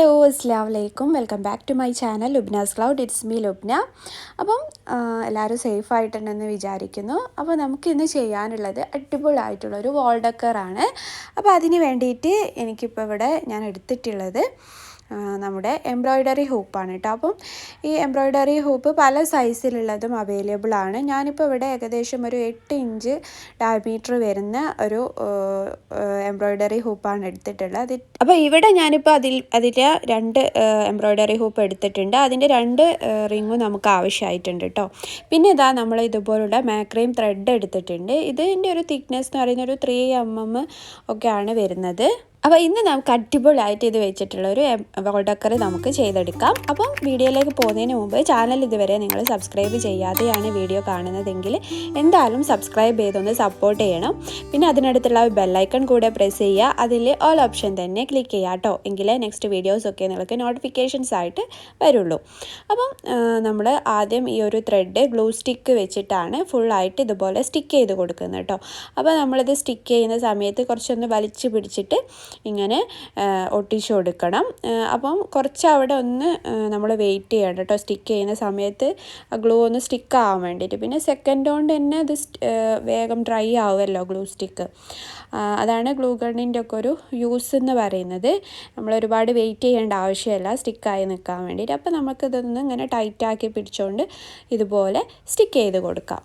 Hello അസ്സലാമു അലൈക്കും welcome back to my channel Lubna's cloud. It's me Lubna. അപ്പം എല്ലാവരും സേഫ് ആയിട്ടുണ്ടെന്ന് വിചാരിക്കുന്നു. അപ്പോൾ നമുക്കിന്ന് ചെയ്യാനുള്ളത് അടിപൊളിയായിട്ടുള്ളൊരു വാൾ ഡെക്കറാണ്. അപ്പോൾ അതിന് വേണ്ടിയിട്ട് എനിക്കിപ്പോൾ ഇവിടെ ഞാൻ എടുത്തിട്ടുള്ളത് നമ്മുടെ എംബ്രോയ്ഡറി ഹൂപ്പാണ് കേട്ടോ. അപ്പം ഈ എംബ്രോയ്ഡറി ഹൂപ്പ് പല സൈസിലുള്ളതും അവൈലബിൾ ആണ്. ഞാനിപ്പോൾ ഇവിടെ ഏകദേശം ഒരു 8 ഇഞ്ച് ഡയമീറ്റർ വരുന്ന ഒരു എംബ്രോയ്ഡറി ഹൂപ്പാണ് എടുത്തിട്ടുള്ളത്. അപ്പോൾ ഇവിടെ ഞാനിപ്പോൾ അതിൻ്റെ 2 എംബ്രോയ്ഡറി ഹൂപ്പ് എടുത്തിട്ടുണ്ട്. അതിൻ്റെ 2 റിങ്ങും നമുക്ക് ആവശ്യമായിട്ടുണ്ട് കേട്ടോ. പിന്നെ ഇതാ നമ്മൾ ഇതുപോലുള്ള മാക്രൈം ത്രെഡ് എടുത്തിട്ടുണ്ട്. ഇതിൻ്റെ ഒരു തിക്നെസ് എന്ന് പറയുന്നത് ഒരു 3 mm ഒക്കെയാണ് വരുന്നത്. അപ്പോൾ ഇന്ന് നമുക്ക് അടിപൊളിയായിട്ട് ഇത് വെച്ചിട്ടുള്ളൊരു വാൾ ഡെക്കർ നമുക്ക് ചെയ്തെടുക്കാം. അപ്പം വീഡിയോയിലേക്ക് പോകുന്നതിന് മുമ്പ് ചാനൽ ഇതുവരെ നിങ്ങൾ സബ്സ്ക്രൈബ് ചെയ്യാതെയാണ് വീഡിയോ കാണുന്നതെങ്കിൽ എന്തായാലും സബ്സ്ക്രൈബ് ചെയ്തൊന്ന് സപ്പോർട്ട് ചെയ്യണം. പിന്നെ അതിനടുത്തുള്ള ബെല്ലൈക്കൺ കൂടെ പ്രസ് ചെയ്യുക. അതിൽ ഓൾ ഓപ്ഷൻ തന്നെ ക്ലിക്ക് ചെയ്യുക കേട്ടോ. എങ്കിലേ നെക്സ്റ്റ് വീഡിയോസൊക്കെ നിങ്ങൾക്ക് നോട്ടിഫിക്കേഷൻസ് ആയിട്ട് വരുള്ളൂ. അപ്പം നമ്മൾ ആദ്യം ഈ ഒരു ത്രെഡ് ഗ്ലൂ സ്റ്റിക്ക് വെച്ചിട്ടാണ് ഫുള്ളായിട്ട് ഇതുപോലെ സ്റ്റിക്ക് ചെയ്ത് കൊടുക്കുന്നത് കേട്ടോ. അപ്പോൾ നമ്മളിത് സ്റ്റിക്ക് ചെയ്യുന്ന സമയത്ത് കുറച്ചൊന്ന് വലിച്ചു പിടിച്ചിട്ട് ഇങ്ങനെ ഒട്ടിച്ചു കൊടുക്കണം. അപ്പം കുറച്ച് അവിടെ ഒന്ന് നമ്മൾ വെയിറ്റ് ചെയ്യണം കേട്ടോ സ്റ്റിക്ക് ചെയ്യുന്ന സമയത്ത് ഗ്ലൂ ഒന്ന് സ്റ്റിക്ക് ആവാൻ വേണ്ടിയിട്ട്. പിന്നെ സെക്കൻഡ് കൊണ്ട് തന്നെ അത് വേഗം ഡ്രൈ ആവുമല്ലോ ഗ്ലൂ സ്റ്റിക്ക്. അതാണ് ഗ്ലൂ ഗണ്ണിൻ്റെ ഒക്കെ ഒരു യൂസ് എന്ന് പറയുന്നത്. നമ്മൾ ഒരുപാട് വെയിറ്റ് ചെയ്യേണ്ട ആവശ്യമില്ല സ്റ്റിക്കായി നിൽക്കാൻ വേണ്ടിയിട്ട്. അപ്പോൾ നമുക്കിതൊന്ന് ഇങ്ങനെ ടൈറ്റാക്കി പിടിച്ചുകൊണ്ട് ഇതുപോലെ സ്റ്റിക്ക് ചെയ്ത് കൊടുക്കാം.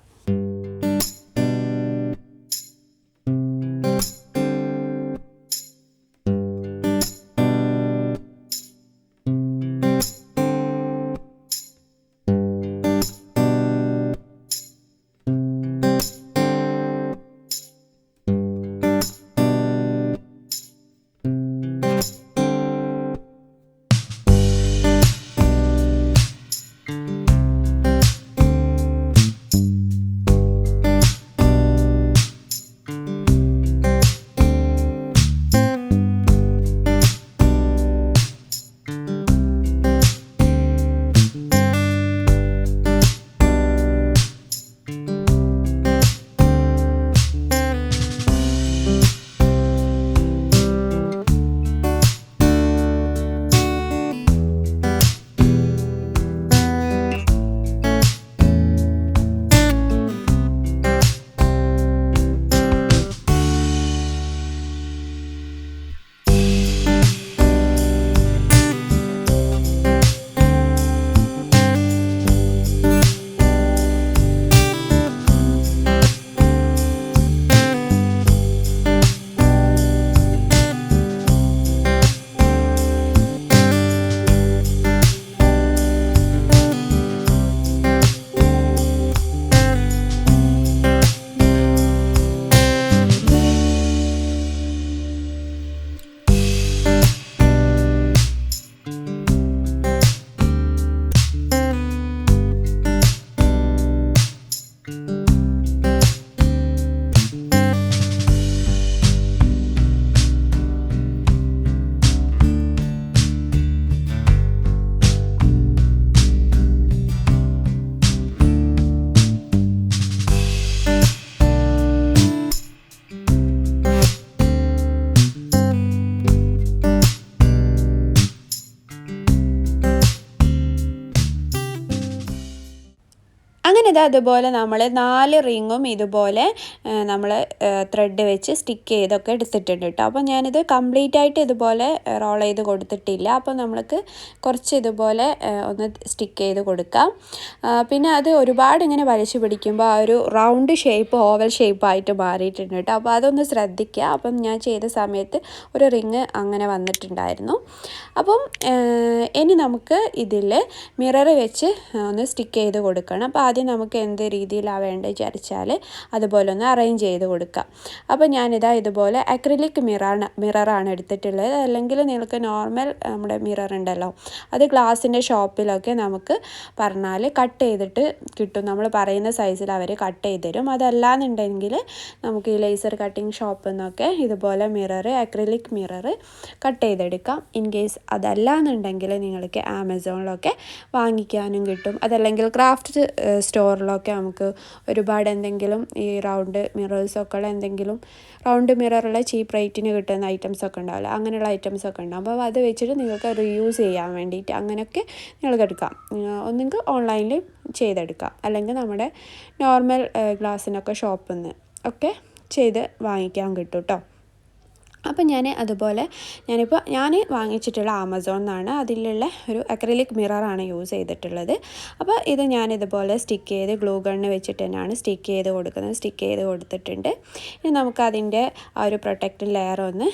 അങ്ങനെ ഇത് അതുപോലെ നമ്മൾ 4 റിങ്ങും ഇതുപോലെ നമ്മൾ ത്രെഡ് വെച്ച് സ്റ്റിക്ക് ചെയ്തൊക്കെ എടുത്തിട്ടുണ്ട് കേട്ടോ. അപ്പോൾ ഞാനിത് കംപ്ലീറ്റ് ആയിട്ട് ഇതുപോലെ റോൾ ചെയ്ത് കൊടുത്തിട്ടില്ല. അപ്പോൾ നമ്മൾക്ക് കുറച്ച് ഇതുപോലെ ഒന്ന് സ്റ്റിക്ക് ചെയ്ത് കൊടുക്കാം. പിന്നെ അത് ഒരുപാട് ഇങ്ങനെ വലിച്ചു പിടിക്കുമ്പോൾ ആ ഒരു റൗണ്ട് ഷേപ്പ് ഓവൽ ഷേപ്പായിട്ട് മാറിയിട്ടുണ്ട് കേട്ടോ. അപ്പോൾ അതൊന്ന് ശ്രദ്ധിക്കുക. അപ്പം ഞാൻ ചെയ്ത സമയത്ത് ഒരു റിങ് അങ്ങനെ വന്നിട്ടുണ്ടായിരുന്നു. അപ്പം ഇനി നമുക്ക് ഇതിൽ മിറർ വെച്ച് ഒന്ന് സ്റ്റിക്ക് ചെയ്ത് കൊടുക്കണം. അപ്പോൾ ആദ്യം നമുക്ക് എന്ത് രീതിയിലാണ് വേണ്ടത് വിചാരിച്ചാൽ അതുപോലെ ഒന്ന് അറേഞ്ച് ചെയ്ത് കൊടുക്കാം. അപ്പോൾ ഞാനിതാ ഇതുപോലെ അക്രിലിക് മിററാണ് എടുത്തിട്ടുള്ളത്. അല്ലെങ്കിൽ നിങ്ങൾക്ക് നോർമൽ നമ്മുടെ മിറർ ഉണ്ടല്ലോ, അത് ഗ്ലാസിൻ്റെ ഷോപ്പിലൊക്കെ നമുക്ക് പറഞ്ഞാൽ കട്ട് ചെയ്തിട്ട് കിട്ടും. നമ്മൾ പറയുന്ന സൈസിൽ അവർ കട്ട് ചെയ്ത് തരും. അതല്ലാന്നുണ്ടെങ്കിൽ നമുക്ക് ഈ ലേസർ കട്ടിങ് ഷോപ്പിൽ നിന്നൊക്കെ ഇതുപോലെ അക്രിലിക് മിറർ കട്ട് ചെയ്തെടുക്കാം. ഇൻ കേസ് അതല്ലാന്നുണ്ടെങ്കിൽ നിങ്ങൾക്ക് ആമസോണിലൊക്കെ വാങ്ങിക്കാനും കിട്ടും. അതല്ലെങ്കിൽ ക്രാഫ്റ്റ് സ്റ്റോർ സ്റ്റോറിലൊക്കെ നമുക്ക് ഒരുപാട് എന്തെങ്കിലും ഈ റൗണ്ട് മിറേഴ്സൊക്കെ ഉള്ള എന്തെങ്കിലും റൗണ്ട് മിററുള്ള ചീപ്പ് റേറ്റിന് കിട്ടുന്ന ഐറ്റംസൊക്കെ ഉണ്ടാവില്ല, അങ്ങനെയുള്ള ഐറ്റംസൊക്കെ ഉണ്ടാകും. അപ്പോൾ അത് വെച്ചിട്ട് നിങ്ങൾക്ക് റീയൂസ് ചെയ്യാൻ വേണ്ടിയിട്ട് അങ്ങനെയൊക്കെ നിങ്ങൾക്ക് എടുക്കാം. ഒന്നെങ്കിൽ ഓൺലൈനിൽ ചെയ്തെടുക്കാം, അല്ലെങ്കിൽ നമ്മുടെ നോർമൽ ഗ്ലാസ്സിനൊക്കെ ഷോപ്പിൽ നിന്ന് ഒക്കെ ചെയ്ത് വാങ്ങിക്കാൻ കിട്ടും കേട്ടോ. അപ്പം ഞാൻ വാങ്ങിച്ചിട്ടുള്ള ആമസോണിൽ നിന്നാണ്. അതിലുള്ള ഒരു അക്രിലിക് മിററാണ് യൂസ് ചെയ്തിട്ടുള്ളത്. അപ്പോൾ ഇത് ഞാനിതുപോലെ സ്റ്റിക്ക് ചെയ്ത് ഗ്ലൂ ഗണ്ണ് വെച്ചിട്ട് തന്നെയാണ് സ്റ്റിക്ക് ചെയ്ത് കൊടുത്തിട്ടുണ്ട്. ഇനി നമുക്കതിൻ്റെ ആ ഒരു പ്രൊട്ടക്റ്റഡ് ലെയർ ഒന്ന്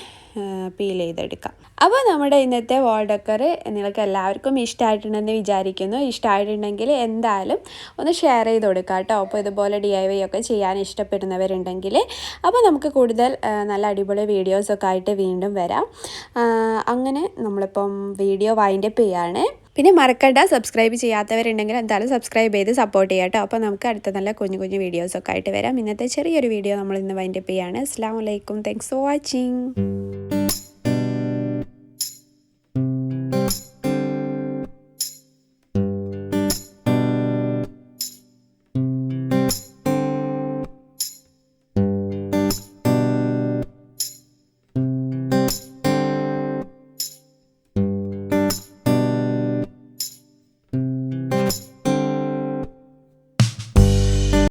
പീൽ ചെയ്തെടുക്കാം. അപ്പോൾ നമ്മുടെ ഇന്നത്തെ വാൾ ഡെക്കർ നിങ്ങൾക്ക് എല്ലാവർക്കും ഇഷ്ടമായിട്ടുണ്ടെന്ന് വിചാരിക്കുന്നു. ഇഷ്ടമായിട്ടുണ്ടെങ്കിൽ എന്തായാലും ഒന്ന് ഷെയർ ചെയ്ത് കൊടുക്കാം കേട്ടോ. അപ്പോൾ ഇതുപോലെ DIY ഒക്കെ ചെയ്യാൻ ഇഷ്ടപ്പെടുന്നവരുണ്ടെങ്കിൽ. അപ്പോൾ നമുക്ക് കൂടുതൽ നല്ല അടിപൊളി വീഡിയോസൊക്കെ ആയിട്ട് വീണ്ടും വരാം. അങ്ങനെ നമ്മളിപ്പം വീഡിയോ വൈൻഡപ്പ് ചെയ്യാണ്. പിന്നെ മറക്കണ്ട, സബ്സ്ക്രൈബ് ചെയ്യാത്തവരുണ്ടെങ്കിൽ എന്തായാലും സബ്സ്ക്രൈബ് ചെയ്ത് സപ്പോർട്ട് ചെയ്യാം കേട്ടോ. അപ്പോൾ നമുക്ക് അടുത്ത നല്ല കുഞ്ഞു വീഡിയോസൊക്കെ ആയിട്ട് വരാം. ഇന്നത്തെ ചെറിയൊരു വീഡിയോ നമ്മൾ ഇന്ന് വൈൻഡപ്പ് ചെയ്യാണ്. അസ്സലാമു അലൈക്കും. Thanks for watching.